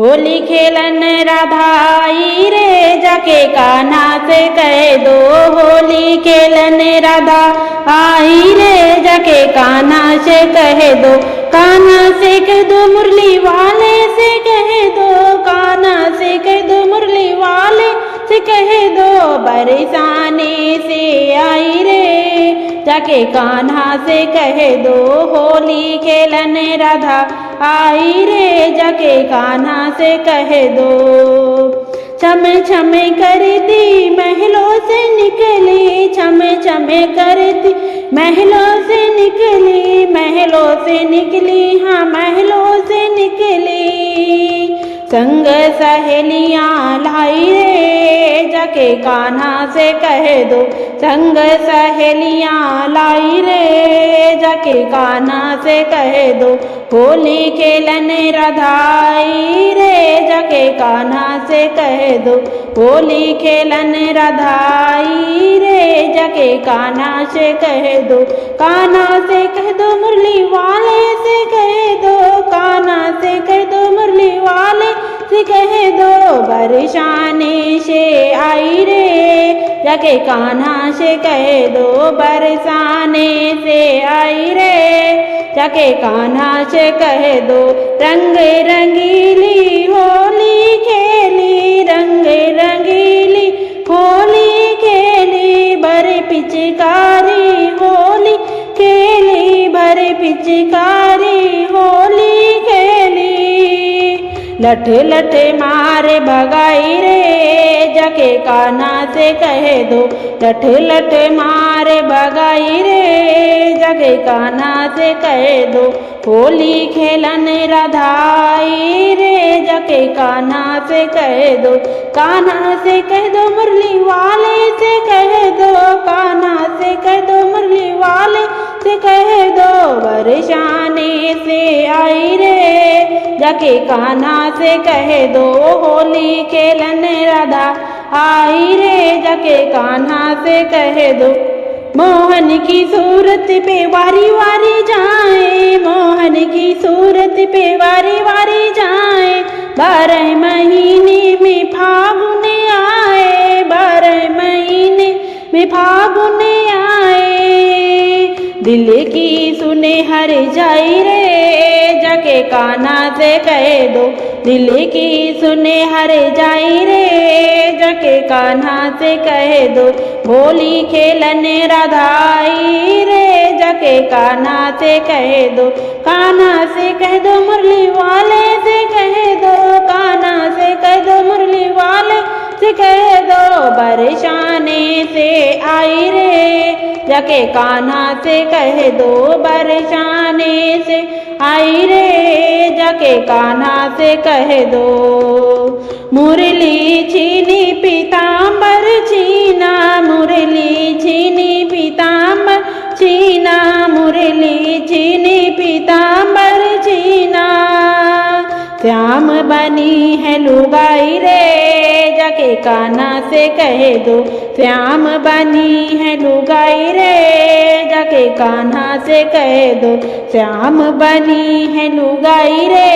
होली खेलन राधा आई रे, जाके कान्हा से कह दो। होली खेलन राधा आई रे, जाके कान्हा से कह दो। कान्हा से कह दो, मुरली वाले से कह दो। कान्हा से कह दो, मुरली वाले से कह दो। बरसाने से आई रे, जाके कान्हा से कह दो। होली खेलन राधा आई रे, जाके कान्हा से कह दो। छम छम करती महलों से निकली, छम छम करती महलों से निकली। महलों से निकली, हाँ महलों से निकली। संग सहेलियां लाई रे, जाके कान्हा से कह दो। संग सहेलियां लाई रे, जाके कान्हा से कह दो। होली खेलन राधा आई रे, जाके कान्हा से कह दो। होली खेलन राधा आई रे, जाके कान्हा से कह दो। कान्हा से कह दो, मुरली वाले से कह दो। कान्हा से कह दो, मुरली वाले से कह दो। बरसाने से आई रे, जाके कान्हा से कह दो। बरसाने से आई रे, जाके कान्हा से कह दो। रंग रंगीली होली खेली, रंग रंगीली होली खेली। भरे पिचकारी होली खेली, भरे पिचकारी होली खेली। लठ लठ मारे भगाई रे, जाके कान्हा से कह दो। लठ लठ मारे भगाई रे, जाके कान्हा से कह दो। होली खेलन राधा आई रे, जाके कान्हा से कह दो। कान्हा से कह दो, मुरली वाले से कह दो। कान्हा से कह दो, मुरली वाले से कह दो। बरसाने से आई रे, जाके कान्हा से कह दो। होली खेलन राधा आई रे, जाके कान्हा से कह दो। मोहन की सूरत पे वारी वारी जाए, मोहन की सूरत पे वारी वारी जाए। 12 महीने में फागुन आए, 12 महीने में फागुन आए। दिल की सुने हर जाई रे, जाके कान्हा से कह दो। दिल की सुने हर जाई रे, जाके कान्हा से कह दो। होली खेलन राधा आई रे, जाके कान्हा से कह दो। कान्हा से कह दो, मुरली वाले से कह दो। कान्हा से कह दो, मुरली वाले से कह दो। बरसाने से आई रे, जाके कान्हा से कह दो। बरसाने से आई रे, जाके कान्हा से कह दो। मुरली छीनी पीताम्बर छीना, मुरली छीनी पीताम्बर छीना। मुरली छीनी पीताम्बर छीना। श्याम बनी है लुगाई रे, जाके कान्हा से कह दो। श्याम बनी है लुगाई रे, जाके कान्हा से कह दो। श्याम बनी है लुगाई रे,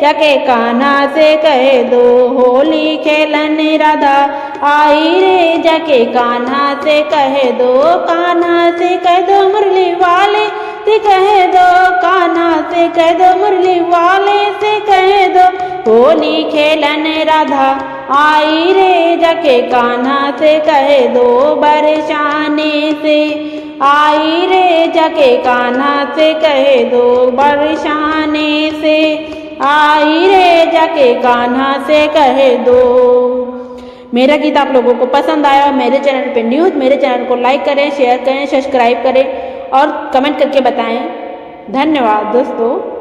जाके कान्हा से कह दो। होली खेलन राधा आई रे, जाके कान्हा से कह दो। कान्हा से कह दो, मुरली वाले से कह दो। कान्हा से कह दो, मुरली वाले से कह दो। होली खेलन राधा आई रे, जाके कान्हा से कह दो। बरसाने से आई रे, जाके कान्हा से कह दो। बरसाने से आई रे, जाके कान्हा से कह दो। मेरा गीत आप लोगों को पसंद आया, मेरे चैनल पे न्यू, मेरे चैनल को लाइक करें, शेयर करें, सब्सक्राइब करें और कमेंट करके बताएं। धन्यवाद दोस्तों।